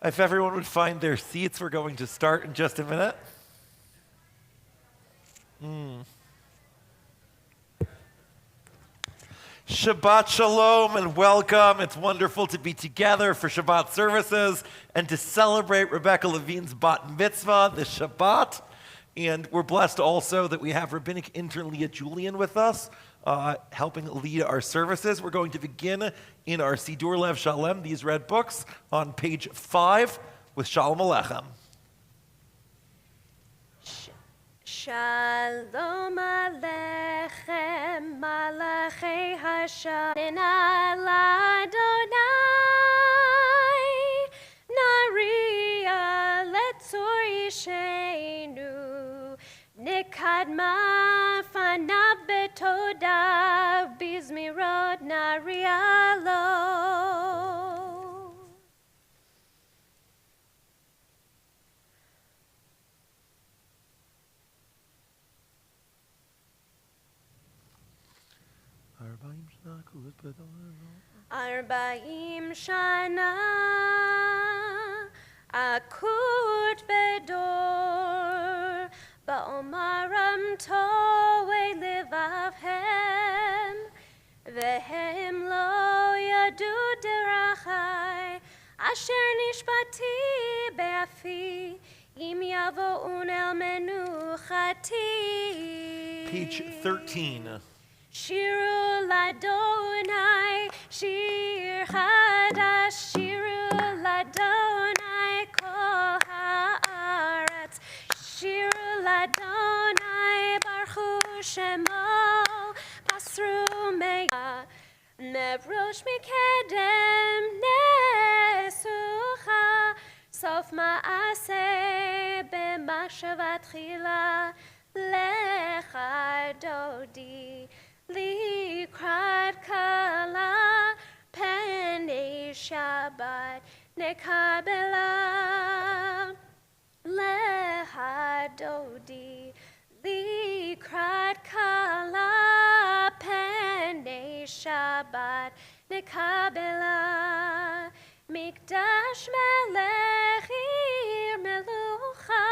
If everyone would find their seats, we're going to start in just a minute. Shabbat Shalom and welcome. It's wonderful to be together for Shabbat services and to celebrate Rebecca Levine's bat mitzvah this Shabbat. And we're blessed also that we have rabbinic intern Leah Julian with us, helping lead our services. We're going to begin in our Sidur Lev Shalem, these red books, on page 5 with Shalom Aleichem. Shalom Aleichem, Malachei Hashem, Adonai, Naria Letzor Yishenu, Nikadma Fanav Betodav, Bizmirot Naria Lo. Arbaim Shana Akut Bedor Ba'omaram Towe Livavhem Vehem Lo Yadu Derachai Asher Nishbati Be'afi Im Yavo'un El Menuchati. Page 13. Shiru Ladonai, Shir Chadash, Shiru Ladonai, Kol Haaretz, Shiru Ladonai, Baruchu Shemo, Pasru Mega, Nevrosh Mikedem, Nesucha, Sof Ma'aseh, B'machshavat Chila, Lecha Dodi. Likrat kala penei Shabbat nekabela lehadodi. Likrat kala penei Shabbat nekabela mikdash melechir melucha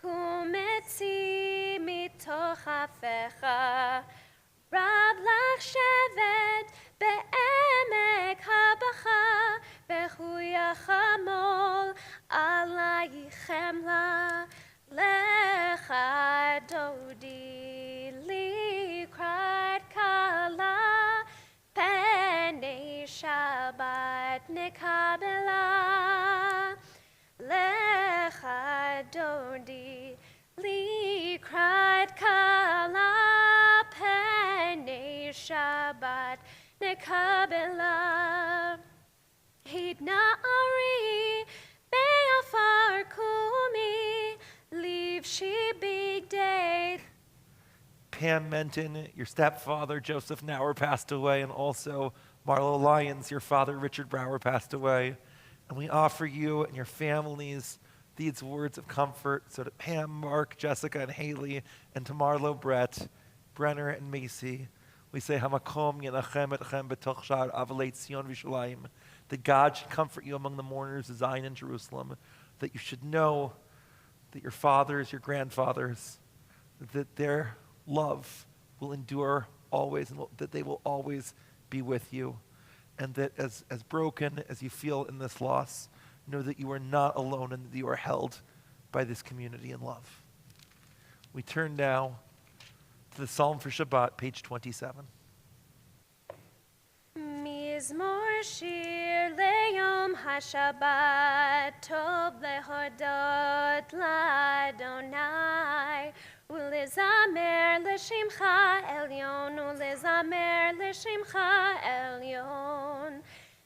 kumetzi mitoch hafecha. Rab lach shevet be'emek habacha bechuya chamol alayichem la lecha dodi likrat kala penei Shabbat nekabela lecha dodi likrat kala Shabbat nekabela hidna ari be'afar kumi leave she big day. Pam Menton, your stepfather Joseph Nauer passed away, and also Marlo Lyons, your father Richard Brower passed away. And we offer you and your families these words of comfort so that Pam, Mark, Jessica, and Haley, and to Marlo, Brett, Brenner, and Macy, we say, Hamakom Yenachem Etchem B'toch Shar Avalei Tzion V'Shalayim, that God should comfort you among the mourners of Zion and Jerusalem, that you should know that your fathers, your grandfathers, that their love will endure always, and that they will always be with you, and that as broken as you feel in this loss, know that you are not alone and that you are held by this community in love. We turn now to the Psalm for Shabbat, page 27. Mizmor shir leyom hashabbat tov lehodot l'Adonai ulezamer l'shimcha elyon ulezamer l'shimcha elyon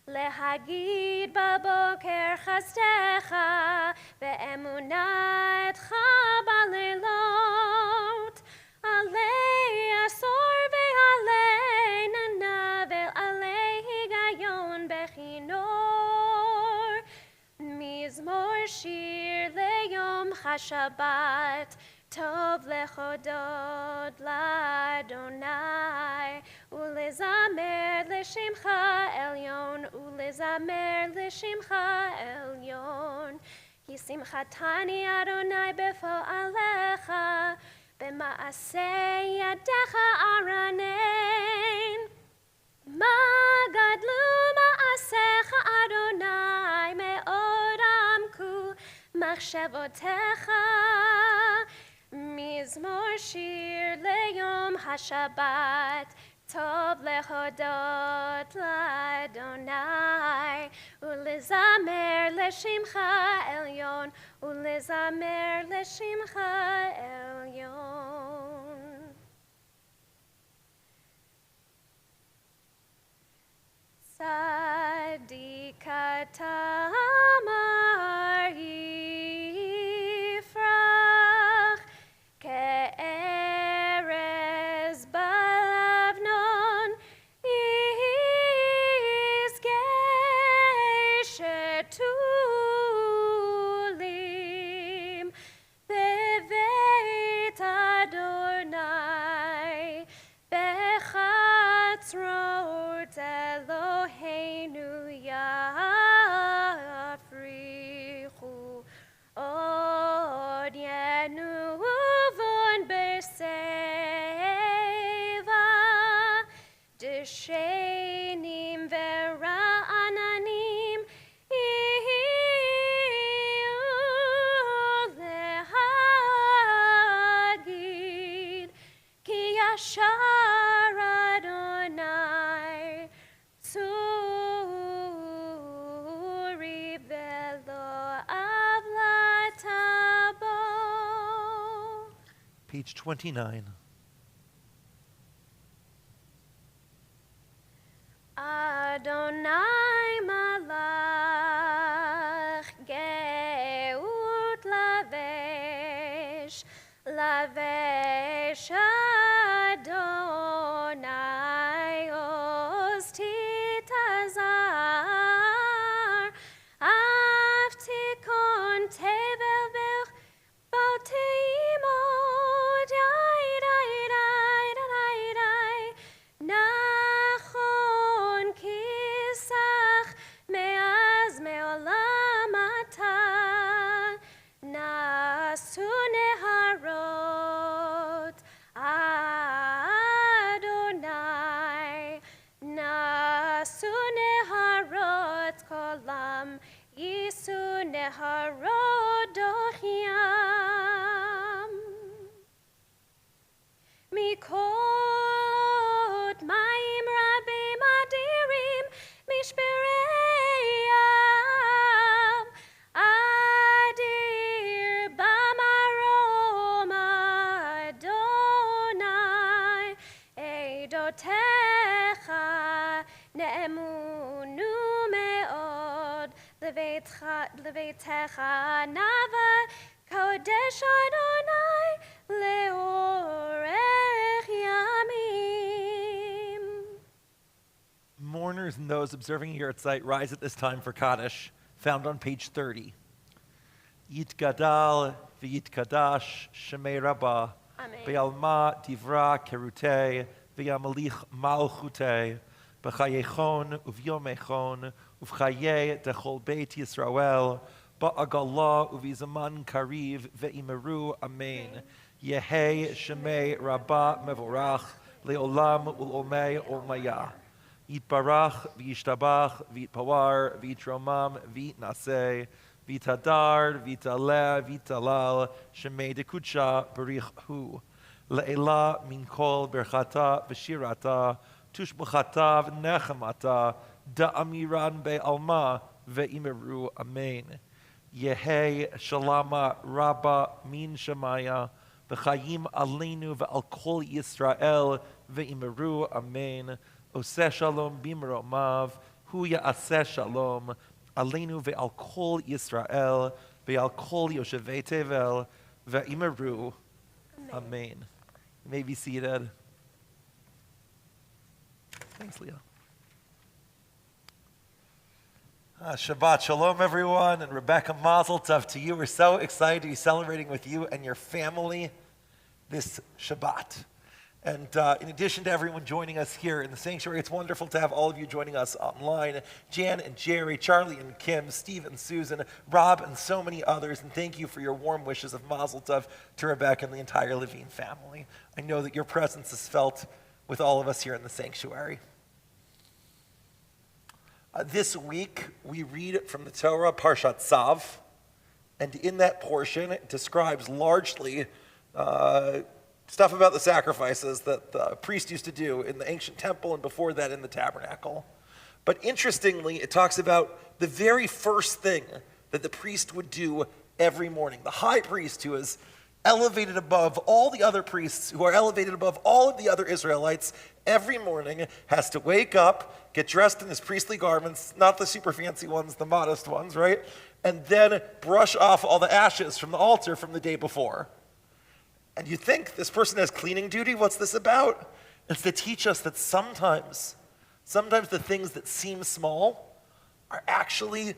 lehagid baboker chasdecha ve'emunah etcha balilot alei asor ve'alei nana ve'alei higayon bechinor mizmor shir leyom hashabbat tov lechodot l'Adonai ulezamer l'shimcha elyon ulezamer l'shimcha elyon שמחתני אדוני בפועלך, במעשה ידיך ארנן. מה גדלו מעשיך אדוני, מאוד עמקו מחשבותיך. מזמור שיר ליום השבת, טוב להודות לאדוני, ולזמר לשמך עליון, ולזמר לשמך עליון. צדיק אתה אמר יפרח, כארז בלבנון יזכה שתולים בבית אדוני, בחצרות אלוהינו יפריחו, עוד ינובון בשיבה, דשנים ורעננים יהיו להגיד, כי ישר אדוני צורי ולא עוולתה בו. Page 29. אדוני מלך גאות לבש, לבש אדוני עוז תתעזר, אף תיקון תבל בך בל תימוד, נכון כיסך מאז מעולם אתה, נעשו נהרות אדוני, נעשו נהרות כולם, יישאו נהרות דוח ים. מקולות מים רבים אדירים, משברי ים, אדיר במרום אדוני, עדותיך נאמנו מאוד, לביתך נאווה קודש אדוני לאורך ימים. Mourners and those observing Yahrzeit rise at this time for Kaddish, found on page 30. Yitgadal v'yitkadash shemei Rabba, Amen. be'alma divra kerutei, v'yamelich malchutei, b'chayechon uv'yomechon, uv'chayei dechol beit Yisrael, ba'agalah uv'izaman kariv ve'imeru amen. Yehei shemei Rabba mevorach, le'olam ul'omei olmaya. Yitbarach v'yishtabach v'yitpawar v'yitromam v'yitnaseh v'yitadar v'yitaleh v'yitalal shemei dekudsha barich hu le'ela min kol berchata v'shirata tushbuchata v'nechamata da'amiran be'alma ve'imeru amen. Yehei shalama rabba min shemaya v'chayim aleinu v'al kol Yisrael ve'imeru amen. Oseh shalom bimromav, hu ya'aseh shalom, aleinu ve'al kol Yisrael, ve'al kol Yoshevei Tevel, ve'imeru. Amen. You may be seated. Thanks, Leah. Shabbat shalom, everyone, and Rebecca Mazel Tov to you. We're so excited to be celebrating with you and your family this Shabbat. And in addition to everyone joining us here in the sanctuary, it's wonderful to have all of you joining us online. Jan and Jerry, Charlie and Kim, Steve and Susan, Rob and so many others. And thank you for your warm wishes of Mazel Tov to Rebecca and the entire Levine family. I know that your presence is felt with all of us here in the sanctuary. This week, we read from the Torah, Parshat Tzav. And in that portion, it describes largely stuff about the sacrifices that the priest used to do in the ancient temple and before that in the tabernacle. But interestingly, it talks about the very first thing that the priest would do every morning. The high priest, who is elevated above all the other priests, who are elevated above all of the other Israelites, every morning has to wake up, get dressed in his priestly garments, not the super fancy ones, the modest ones, right? And then brush off all the ashes from the altar from the day before. And you think this person has cleaning duty? What's this about? It's to teach us that sometimes the things that seem small are actually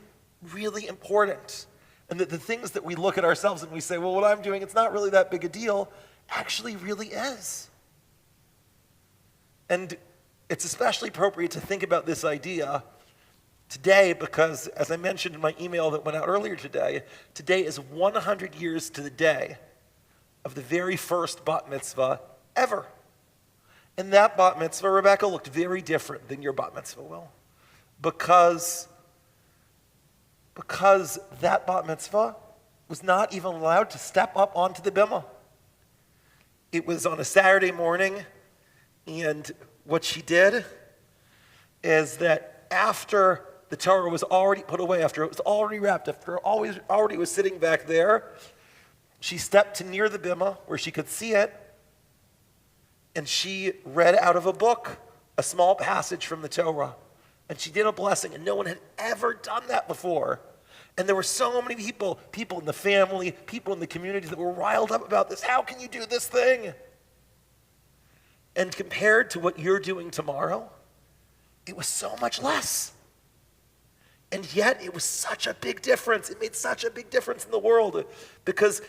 really important. And that the things that we look at ourselves and we say, well, what I'm doing, it's not really that big a deal, actually really is. And it's especially appropriate to think about this idea today because, as I mentioned in my email that went out earlier today is 100 years to the day of the very first bat mitzvah ever. And that bat mitzvah, Rebecca, looked very different than your bat mitzvah will. Because that bat mitzvah was not even allowed to step up onto the bimah. It was on a Saturday morning, and what she did is that after the Torah was already put away, after it was already wrapped, after it already was sitting back there, she stepped to near the bimah where she could see it, and she read out of a book a small passage from the Torah. And she did a blessing, and no one had ever done that before. And there were so many people in the family, people in the community that were riled up about this. How can you do this thing? And compared to what you're doing tomorrow, it was so much less. And yet it was such a big difference. It made such a big difference in the world because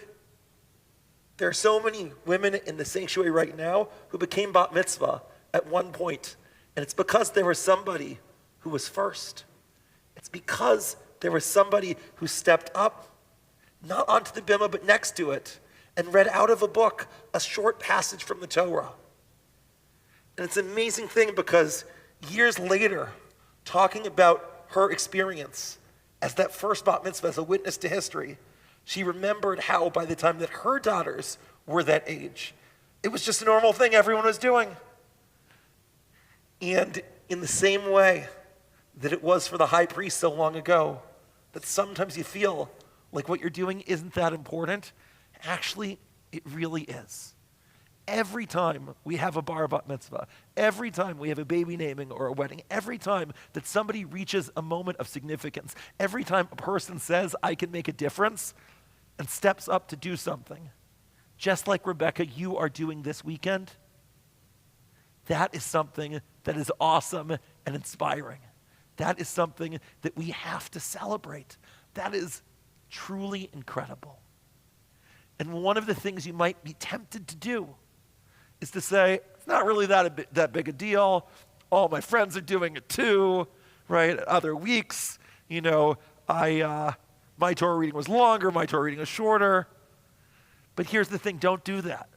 there are so many women in the sanctuary right now who became bat mitzvah at one point. And it's because there was somebody who was first. It's because there was somebody who stepped up, not onto the bimah, but next to it, and read out of a book a short passage from the Torah. And it's an amazing thing because years later, talking about her experience as that first bat mitzvah, as a witness to history, she remembered how by the time that her daughters were that age, it was just a normal thing everyone was doing. And in the same way that it was for the high priest so long ago, that sometimes you feel like what you're doing isn't that important, actually, it really is. Every time we have a bar bat mitzvah, every time we have a baby naming or a wedding, every time that somebody reaches a moment of significance, every time a person says, I can make a difference, and steps up to do something, just like Rebecca, you are doing this weekend, that is something that is awesome and inspiring. That is something that we have to celebrate. That is truly incredible. And one of the things you might be tempted to do is to say, it's not really that big a deal. All my friends are doing it too, right? Other weeks, my Torah reading was longer, my Torah reading was shorter. But here's the thing, don't do that.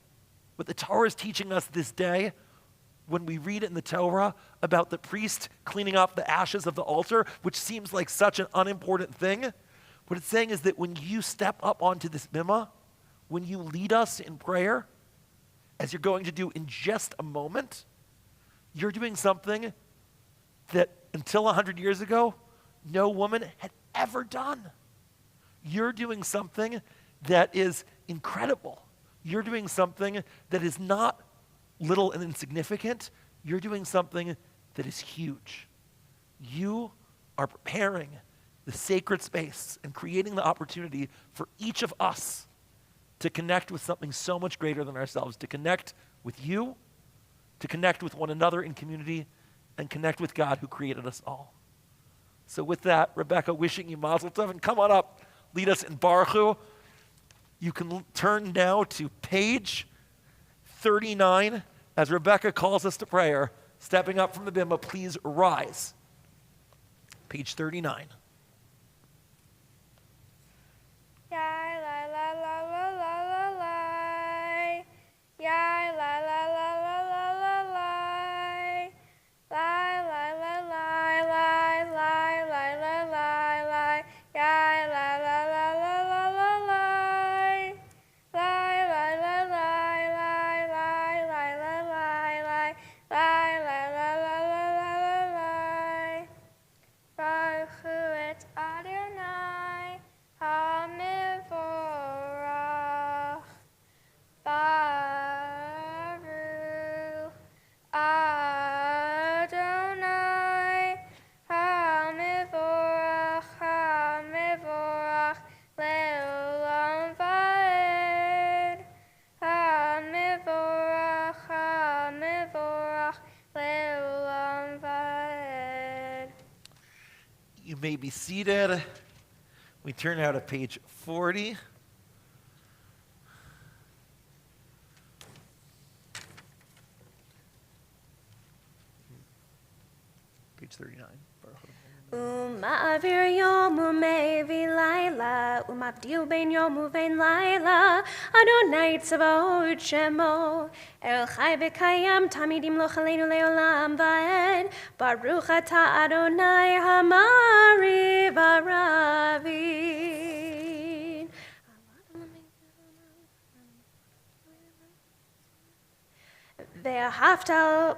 What the Torah is teaching us this day, when we read it in the Torah about the priest cleaning off the ashes of the altar, which seems like such an unimportant thing, what it's saying is that when you step up onto this bimah, when you lead us in prayer, as you're going to do in just a moment, you're doing something that until 100 years ago, no woman had ever done. You're doing something that is incredible. You're doing something that is not little and insignificant. You're doing something that is huge. You are preparing the sacred space and creating the opportunity for each of us to connect with something so much greater than ourselves, to connect with you, to connect with one another in community, and connect with God who created us all. So with that, Rebecca, wishing you mazel tov, and come on up, lead us in Baruch Hu. You can turn now to page 39 As Rebecca calls us to prayer, stepping up from the bimah, please rise. Page 39. You may be seated. We turn now to page 40. Page 39. Ma'avir yom u'mevi laila, u'mavdil ben yom u'ben laila, Adonai tzavaot shemo, El chai v'kayam tamidim lo chaleinu le'olam va'ed, Baruch atah Adonai hamari v'ravin.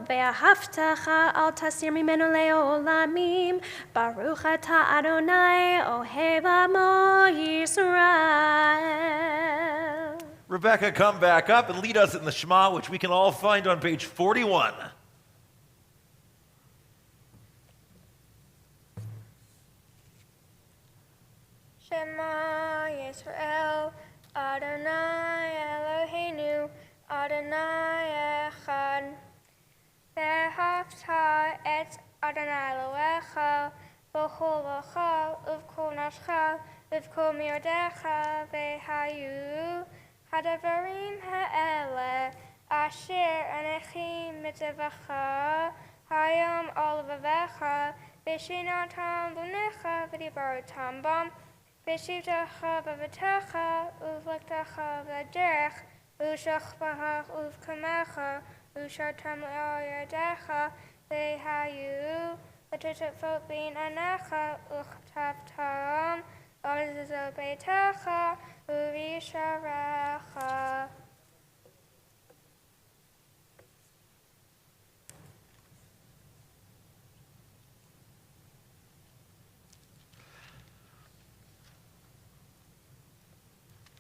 ואהבתך אל תסיר ממנו לעולמים, ברוך אתה אדוני אוהב עמו ישראל. Rebecca, come back up and lead us in the Shema, which we can all find on page 41. Shema Yisrael, Adonai Eloheinu, Adonai Echad. Ve'ahavta et Adonai Elohecha, v'chol v'chol, uv'kol nafscha, uv'kol miodecha, ve'hayu hadavarim ha'ele, asher anechim mitzevacha, hayom ol v'vecha, v'shinatam v'necha, v'dibarotam bam, v'shivtecha v'v'techa, uv'lektecha v'derech, Ushachbahach uvkamecha, ushatam le'oyadecha, ve'hayu, v'tetetfot bin anecha, uchtavtam, omezizo beitecha, uvisharecha.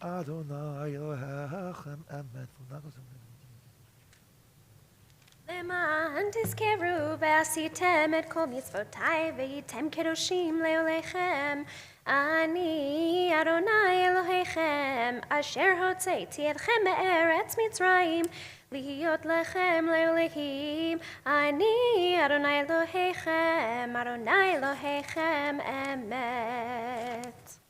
Adonai Elohechem emet. למען תזכרו ועשיתם את כל מצוותיי והייתם קדושים לעולכם. אני אדוני אלוהיכם אשר הוצאתי אתכם מארץ מצרים להיות לכם לאלוהים. אני אדוני אלוהיכם, אדוני אלוהיכם אמת.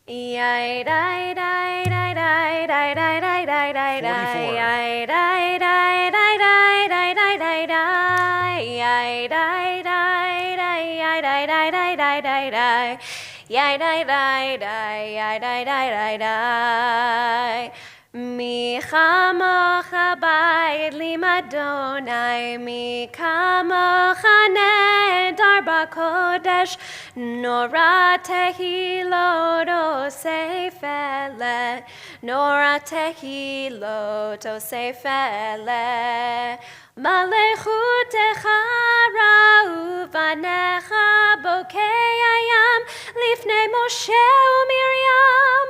Yai dai dai dai dai dai dai dai dai dai dai yai dai dai dai dai dai dai dai dai yai dai dai dai yai dai dai dai dai dai dai yai dai dai dai yai dai dai dai dai Mi chamocha bayit limadonai, mi kamocha nedar bakodesh, nora tehilot osefele, nora tehilot osefele. Malechutecha ra'u vanecha bokei hayam, lifnei Moshe u'Miriam,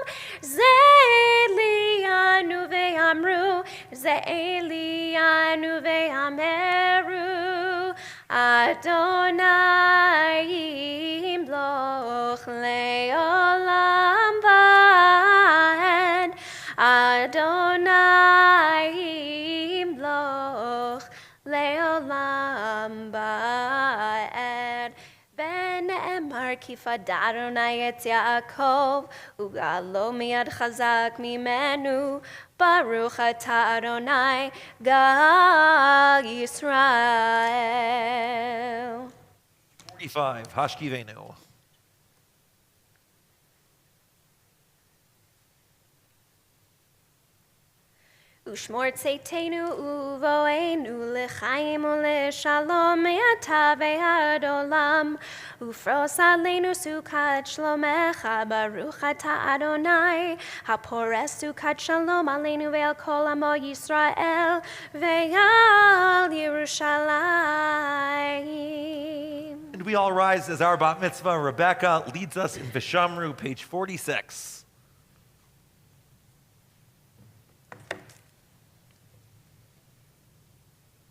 Ze'elianu ve'amru, Ze'elianu ve'ameru, Adonai yimloch le'olam va'ed, Adonai yimloch le'olam va'ed. שנאמר כי פדה אדוני את יעקב וגאלו מיד חזק ממנו ברוך אתה אדוני גאל ישראל. 45, Hashkivenu. ושמור צאתנו ובואנו לחיים ולשלום מעתה ועד עולם ופרוס עלינו סוכת שלומך ברוך אתה אדוני הפורס סוכת שלום עלינו ועל כל עמו ישראל ועל ירושלים. And we all rise as our bat mitzvah Rebecca leads us in Vishamru, page 46.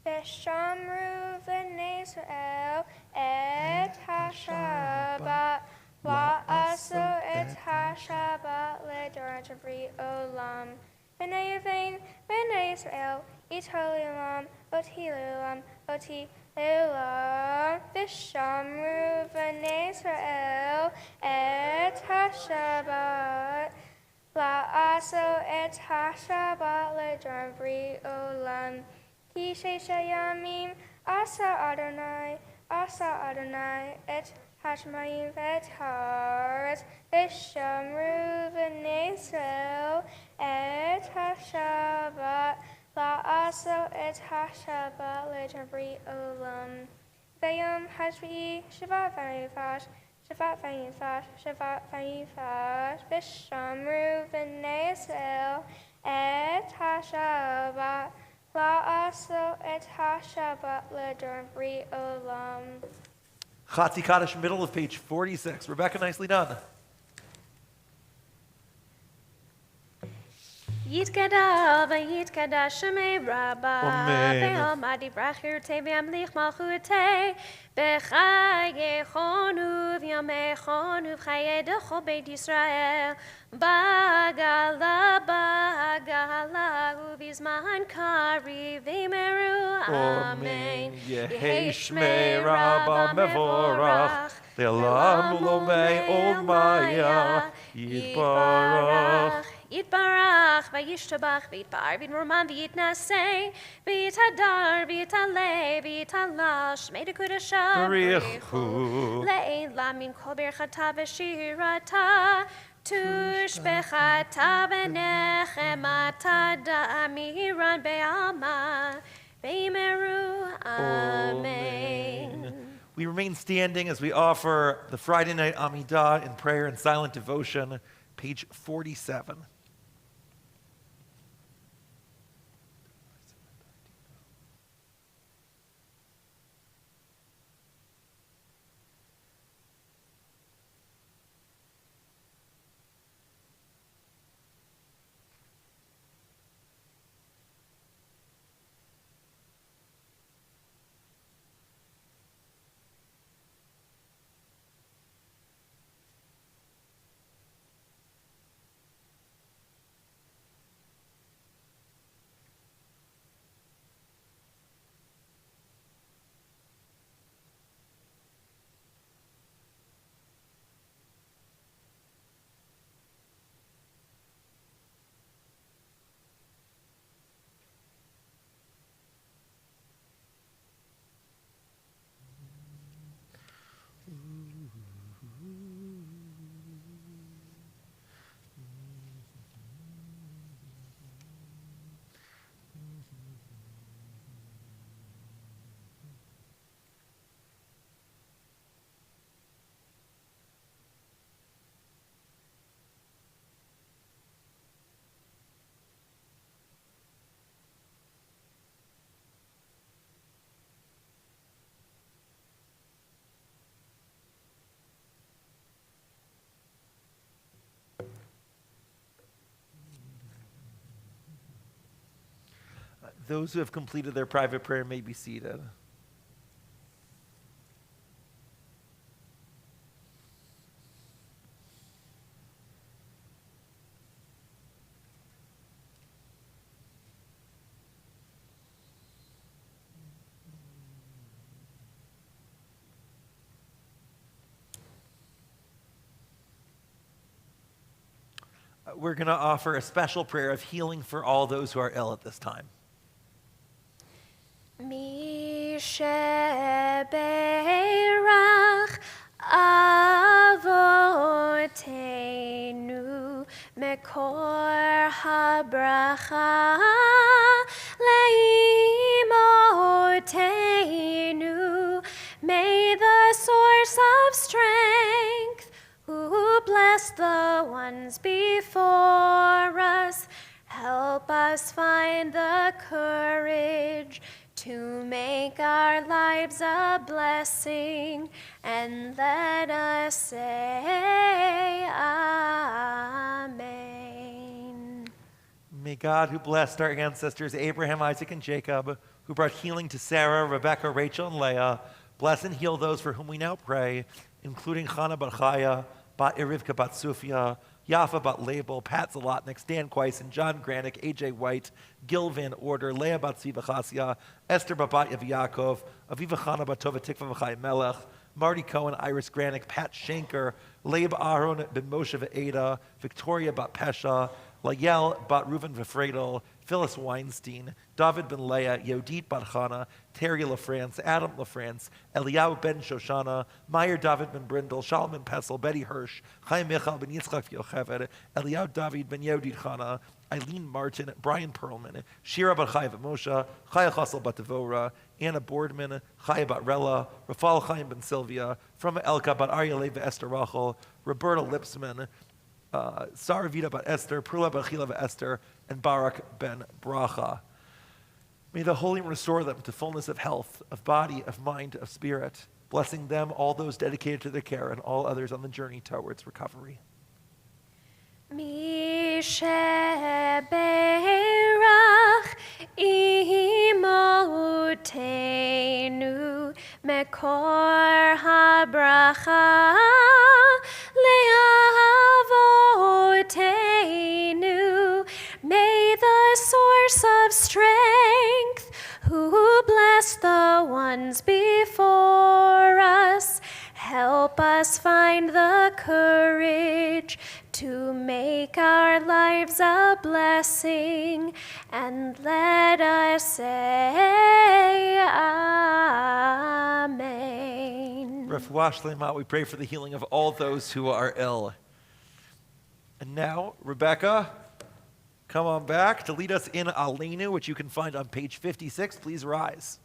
ושמרו בני ישראל את השבת ועשו את השבת לדורות ברית עולם. בני יבין בני ישראל איתו לעולם אותי לעולם אותי לעולם. ושמרו בני ישראל את השבת ועשו את השבת לדורות ברית עולם. כי שישה ימים עשה אדוני את השמיים ואת הארץ ושמרו בני ישראל את השבת ועשו את השבת לברית עולם. ביום השביעי שבת ויפש ושמרו בני ישראל את השבת ועשו את השבת לדברי עולם. Chatzi Kaddish, middle of page 46. Rebecca, nicely done. יתגדל ויתקדש שמי רבה אמן. ועמד יברח ירתי וימליך מלכותי בחייכון ובימיכון ובחיי דכל בית ישראל בגלה ובזמן קריב וימרו אמן. יהי שמי רבה מבורך לעולם ולעולמי עולמיה יתברך. יתברך וישתבח ויתפאר ויתרומם ויתנשא ויתהדר ויתעלה ויתהלל שמי דקודשו בריחו לעילה מן כל ברכתה ושירתה תושבחתה ונחמתה דמירן בעלמא ויאמרו amen. We remain standing as we offer the Friday night Amidah in prayer and silent devotion, page 47. Those who have completed their private prayer may be seated. we're going to offer a special prayer of healing for all those who are ill at this time. Mi sheberach avotenu mekor habracha leimotenu. May the source of strength, who blessed the ones before us, help us find the courage to make our lives a blessing, and let us say Amen. May God, who blessed our ancestors Abraham, Isaac, and Jacob, who brought healing to Sarah, Rebecca, Rachel, and Leah, bless and heal those for whom we now pray, including Chana Bar Chaya, Bat Irivka Bat Sufia, Yafa Bat Label, Pat Zalotnik, Stan Quaison, John Granick, AJ White, Gil Van Order, Leah Bat Ziva Chassia, Esther Babat Yaakov, Aviva Chana Bat Tova Tikva V'chai Melech, Marty Cohen, Iris Granick, Pat Schenker, Leib Aaron Ben Moshe Ve'eda, Victoria Bat Pesha, Layel Bat Reuven V'Fredel, Phyllis Weinstein, David Ben Leah, Yodit Bat Chana, Terry LaFrance, Adam LaFrance, Eliyahu Ben Shoshana, Meyer David Ben Brindle, Shalom Ben Pessel, Betty Hirsch, Chaim Michal Ben Yitzchak Yocheved, Eliyahu David Ben Yodit Chana, Eileen Martin, Brian Perlman, Shira Bat Chaya Moshe, Chaya Chasel Bat Devora, Anna Boardman, Chaya Bat Rella, Rafal Chaim Ben Sylvia, from Elka Bat Arya Leva Esther Rachel, Roberta Lipsman, Sarah Vida Bat Esther, Prula Bat Chila Bat Esther, and Barak Ben Bracha. May the Holy One restore them to fullness of health, of body, of mind, of spirit, blessing them, all those dedicated to their care, and all others on the journey towards recovery. Mi sheberach imotenu mekor habracha leavotenu. May the source of strength, who blessed the ones before us, help us find the courage to make our lives a blessing, and let us say Amen. Refuah Shlema, we pray for the healing of all those who are ill. And now, Rebecca, come on back to lead us in Aleinu, which you can find on page 56. Please rise.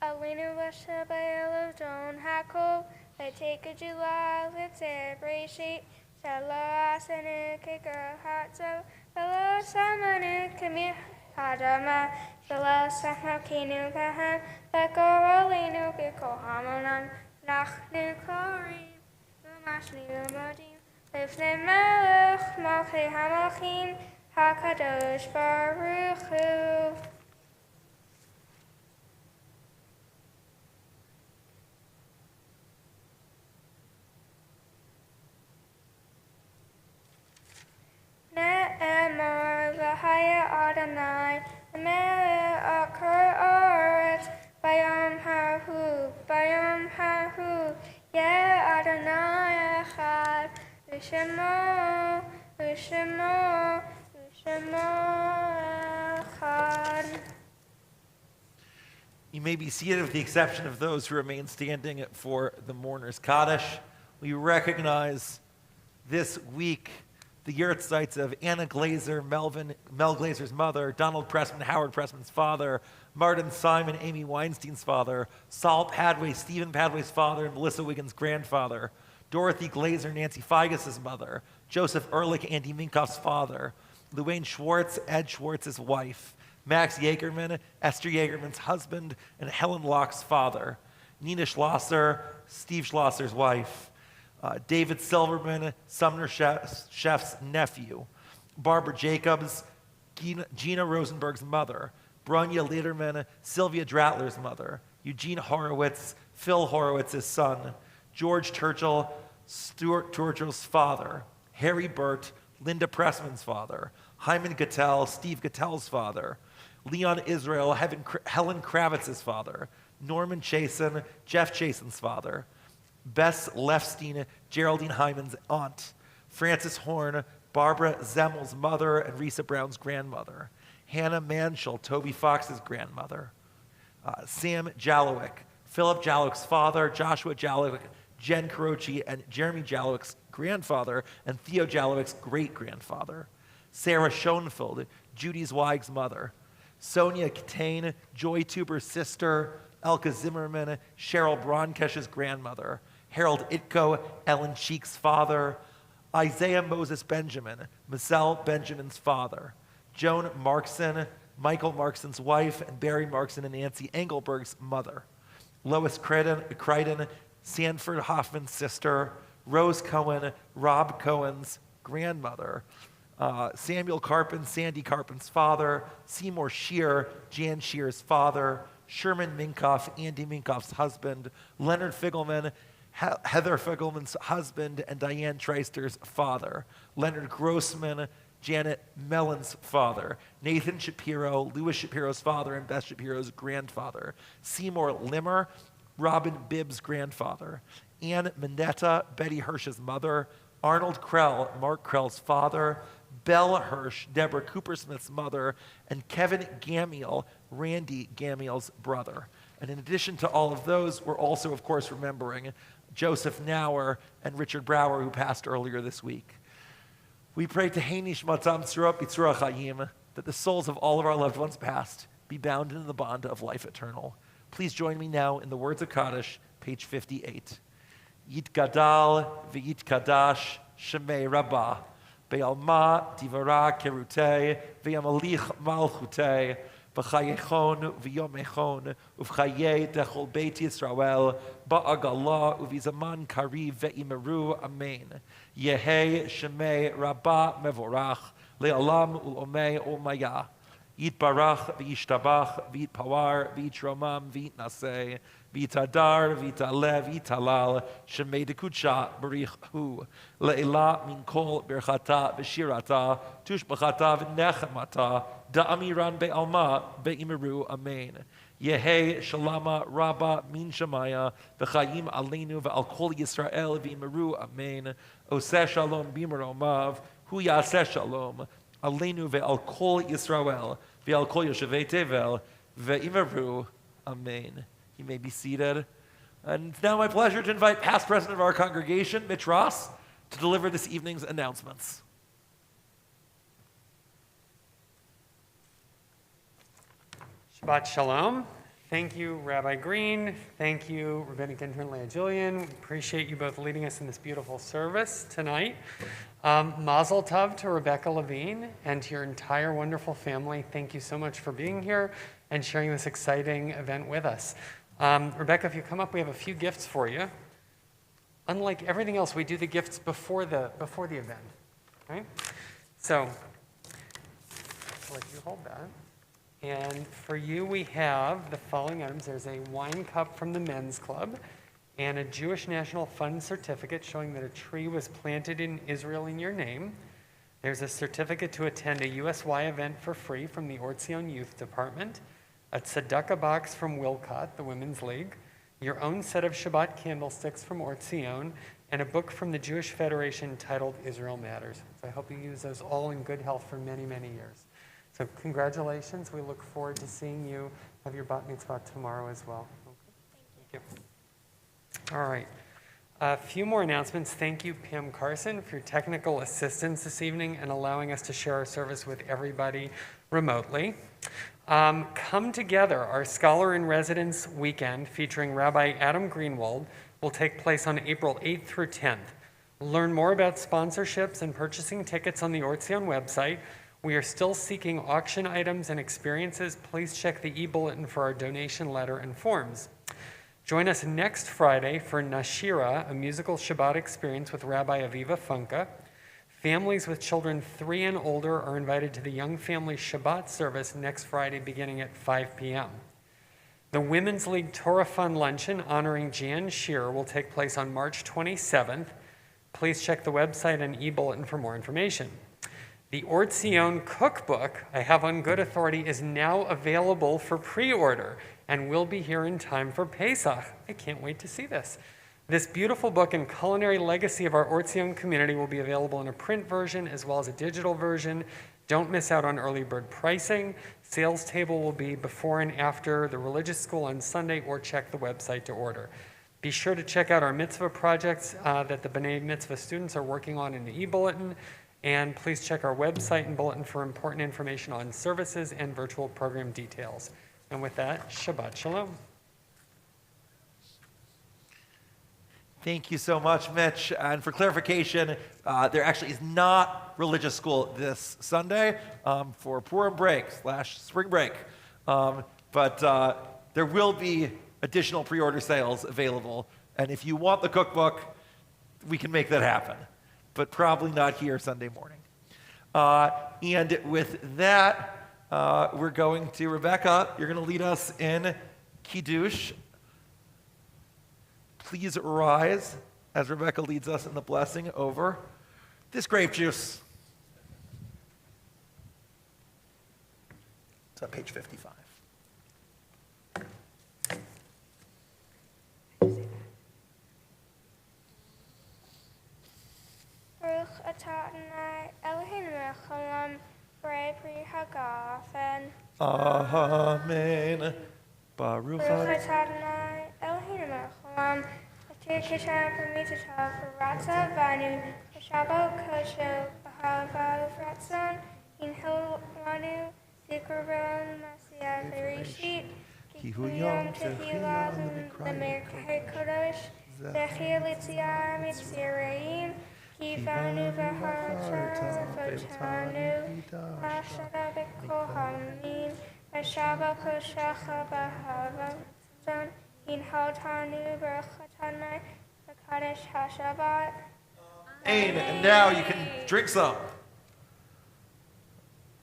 Aleinu v'shabayel don hakol v'teka July v'tzeh breshit shalo asenu kikar hatzo v'lo samanu kamir hadama shalo samakinu kaham v'kor Aleinu kikol hamonam nachnu korim v'mashni v'modim lifnei melech malchei hamalchim hakadosh baruch hu. Ne'emar v'haya Adonai melech akar aretz bayom hahu yeh Adonai echad v'shemo echad. You may be seated with the exception of those who remain standing for the mourner's Kaddish. We recognize this week the yurtzites of Anna Glazer, Mel Glazer's mother, Donald Pressman, Howard Pressman's father, Martin Simon, Amy Weinstein's father, Saul Padway, Stephen Padway's father, and Melissa Wiggins' grandfather, Dorothy Glazer, Nancy Figus' mother, Joseph Ehrlich, Andy Minkoff's father, Luanne Schwartz, Ed Schwartz's wife, Max Jaegerman, Esther Jaegerman's husband, and Helen Locke's father, Nina Schlosser, Steve Schlosser's wife, David Silverman, Sumner Chef's nephew, Barbara Jacobs, Gina Rosenberg's mother, Bronya Lederman, Sylvia Dratler's mother, Eugene Horowitz, Phil Horowitz's son, George Churchill, Stuart Churchill's father, Harry Burt, Linda Pressman's father, Hyman Gattell, Steve Gattell's father, Leon Israel, Helen Kravitz's father, Norman Chasen, Jeff Chasen's father. Bess Lefstein, Geraldine Hyman's aunt. Frances Horn, Barbara Zemmel's mother and Risa Brown's grandmother. Hannah Manschel, Toby Fox's grandmother. Sam Jalowick, Philip Jalowick's father, Joshua Jalowick, Jen Carochi, and Jeremy Jalowick's grandfather, and Theo Jalowick's great-grandfather. Sarah Schoenfeld, Judy Zweig's mother. Sonia Katane, Joy Tuber's sister. Elka Zimmerman, Cheryl Bronkesh's grandmother. Harold Itko, Ellen Cheek's father. Isaiah Moses Benjamin, Marcel Benjamin's father. Joan Markson, Michael Markson's wife, and Barry Markson and Nancy Engelberg's mother. Lois Crichton, Sanford Hoffman's sister. Rose Cohen, Rob Cohen's grandmother. Samuel Carpin, Sandy Carpin's father. Seymour Shear, Jan Shear's father. Sherman Minkoff, Andy Minkoff's husband. Leonard Figelman, Heather Figelman's husband, and Diane Treister's father. Leonard Grossman, Janet Mellon's father. Nathan Shapiro, Louis Shapiro's father, and Beth Shapiro's grandfather. Seymour Limmer, Robin Bibb's grandfather. Ann Mendetta, Betty Hirsch's mother. Arnold Krell, Mark Krell's father. Belle Hirsch, Deborah Coopersmith's mother. And Kevin Gamiel, Randy Gamiel's brother. And in addition to all of those, we're also, of course, remembering Joseph Nauer and Richard Brower, who passed earlier this week. We pray to Heinish Matam Tzura B'Tzura Chaim, that the souls of all of our loved ones past be bound in the bond of life eternal. Please join me now in the words of Kaddish, page 58. Yitgadal v'yitkadash shemei Rabbah, be'alma divara kerutei, ve'yamalich malchutei, v'chayechon v'yomechon, uv'chayei techol beit Yisrael, ba'agala uvizaman kari ve'imeru, amen. Yehei shemei Rabbah mevorach, le'alam ul'omei olmaya. Yitbarach v'yishtabach v'yitpawar v'yitromam v'yitnaseh v'yitadar v'yitaleh v'yitalal shemei dekudsha barich hu le'ela min kol berchata v'shirata tushbachata v'nechemata da'amiran be'alma be'imeru amen. Yehei shalama rabba min shamaya v'chayim aleinu v'al kol Yisrael v'imeru amen. Oseh shalom b'meromav hu yaseh shalom aleinu ve'al kol Yisrael ve'al kol Yoshevei Tevel ve'imeru amen. You may be seated. And it's now my pleasure to invite past president of our congregation, Mitch Ross, to deliver this evening's announcements. Shabbat Shalom. Thank you, Rabbi Green. Thank you, Rabbinic Intern Leah Julian. Appreciate you both leading us in this beautiful service tonight. Mazel Tov to Rebecca Levine and to your entire wonderful family. Thank you so much for being here and sharing this exciting event with us. Rebecca, if you come up, we have a few gifts for you. Unlike everything else, we do the gifts before the event, right? So, I'll let you hold that. And for you, we have the following items. There's a wine cup from the Men's Club and a Jewish National Fund certificate showing that a tree was planted in Israel in your name. There's a certificate to attend a USY event for free from the Or Tzion Youth Department, a tzedakah box from Wilcott, the Women's League, your own set of Shabbat candlesticks from Or Tzion, and a book from the Jewish Federation titled Israel Matters. So I hope you use those all in good health for many, many years. So congratulations. We look forward to seeing you have your bat mitzvah tomorrow as well. Okay. Thank you. All right. A few more announcements. Thank you, Pam Carson, for your technical assistance this evening and allowing us to share our service with everybody remotely. Come Together, our Scholar in Residence weekend featuring Rabbi Adam Greenwald, will take place on April 8th through 10th. Learn more about sponsorships and purchasing tickets on the Or Tzion website. We are still seeking auction items and experiences. Please check the e-bulletin for our donation letter and forms. Join us next Friday for Nashira, a musical Shabbat experience with Rabbi Aviva Funka. Families with children 3 and older are invited to the Young Family Shabbat service next Friday beginning at 5 p.m. The Women's League Torah Fund Luncheon honoring Jan Shear will take place on March 27th. Please check the website and e-bulletin for more information. The Or Tzion cookbook I have on good authority is now available for pre-order and will be here in time for Pesach. I can't wait to see this. This beautiful book and culinary legacy of our Or Tzion community will be available in a print version as well as a digital version. Don't miss out on early bird pricing. Sales table will be before and after the religious school on Sunday, or check the website to order. Be sure to check out our mitzvah projects that the B'nai Mitzvah students are working on in the e-bulletin. And please check our website and bulletin for important information on services and virtual program details. And with that, Shabbat Shalom. Thank you so much, Mitch. And for clarification, there actually is not religious school this Sunday for Purim break / spring break. But there will be additional pre-order sales available. And if you want the cookbook, we can make that happen. But probably not here Sunday morning. And with that, we're going to Rebecca. You're going to lead us in Kiddush. Please rise as Rebecca leads us in the blessing over this grape juice. It's on page 55. Baruch atah Adonai Eloheinu melech haolam borei pri hagafen. Amen. Baruch Baruch atah Adonai Eloheinu melech haolam asher kishan v'mitzvotav v'ratzav v'anu v'shabo kosher b'hava v'ratzon inhil lanu zikron masiyah v'rishit Ki hu yom tehillah l'merkei kodesh zechir l'tziar mitziraim Kivanu v'harachar v'tanu hashara v'kol hamim v'shaba koshacha b'hava inhaltanu v'chatanai v'kadesh hashabat. And now you can drink some.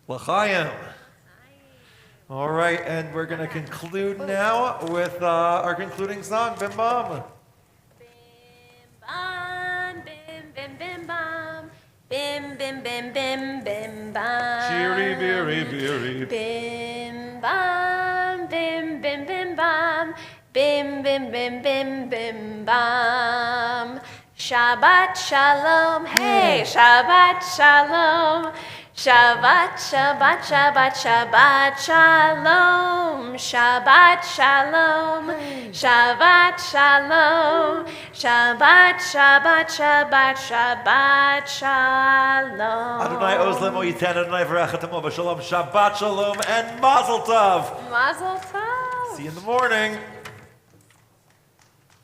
L'chaim. All right, and we're going to conclude now with our concluding song, Bim Bam. Bim bim bim bim bim bam. Cheery, beery, beery. Bim bam, bim bim bim bam. Bim bim bim bim bim bam. Shabbat shalom, hey, Shabbat shalom. Shabbat, Shabbat, Shabbat, Shabbat shalom. Shabbat shalom. Shabbat shalom. Shabbat, Shabbat, Shabbat, Shabbat shalom. Adonai Ozlem Oyiten, Adonai V'rachatamo B'Shalom, Shabbat Shalom, and Mazel Tov. Mazel tov. See you in the morning.